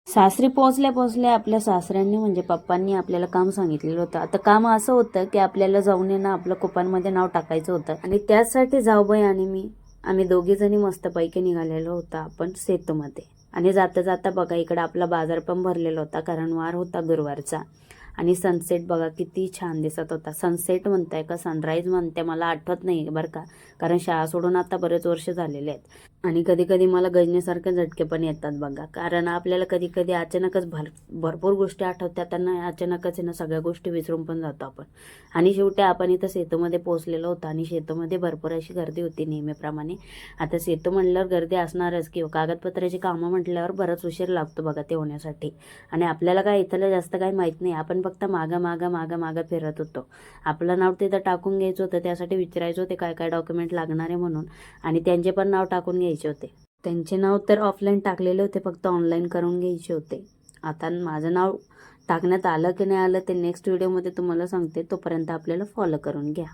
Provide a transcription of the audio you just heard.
सासरी पोहोचल्या पोहोचल्या आपल्या सासऱ्यांनी म्हणजे पप्पांनी आपल्याला काम सांगितलेलं होतं. आता काम असं होतं की आपल्याला जाऊन येणं आपलं कुपनमध्ये नाव टाकायचं होतं आणि त्याचसाठी जाऊबाई आणि मी आम्ही दोघीजणी मस्तपैकी निघालेलो होतो आपण सेतूमध्ये. आणि जाता जाता बघा इकडं आपला बाजार पण भरलेला होता, कारण वार होता गुरुवारचा. आणि सनसेट बघा किती छान दिसत होता. सनसेट म्हणताय का सनराईज म्हणते मला आठवत नाही बरं का, कारण शाळा सोडून आता बरेच वर्ष झालेले आहेत. आणि कधी कधी मला गजनीसारखे झटके पण येतात बघा, कारण आपल्याला कधी कधी अचानकच भरपूर गोष्टी आठवतात आणि अचानकच ना सगळ्या गोष्टी विसरून पण जातो आपण. आणि शेवटी आपण इथं सेतूमध्ये पोहोचलेलो होतो आणि सेतूमध्ये भरपूर अशी गर्दी होती नेहमीप्रमाणे. आता सेतू म्हणल्यावर गर्दी असणारच किंवा कागदपत्राची कामं म्हटल्यावर बराच उशीर लागतो बघा ते होण्यासाठी. आणि आपल्याला काय इथलं जास्त काही माहीत नाही, आपण फक्त मागं मागं मागं मागं फिरत होतो. आपलं नाव तिथं टाकून घ्यायचं होतं, त्यासाठी विचारायचं होते काय काय डॉक्युमेंट लागणार आहे म्हणून. आणि त्यांचे पण नाव टाकून घ्यायचे होते. त्यांचे नाव तर ऑफलाईन टाकलेले होते, फक्त ऑनलाईन करून घ्यायचे होते. आता माझं नाव टाकण्यात आलं की नाही आलं ते नेक्स्ट व्हिडिओमध्ये तुम्हाला सांगते, तोपर्यंत आपल्याला फॉलो करून घ्या.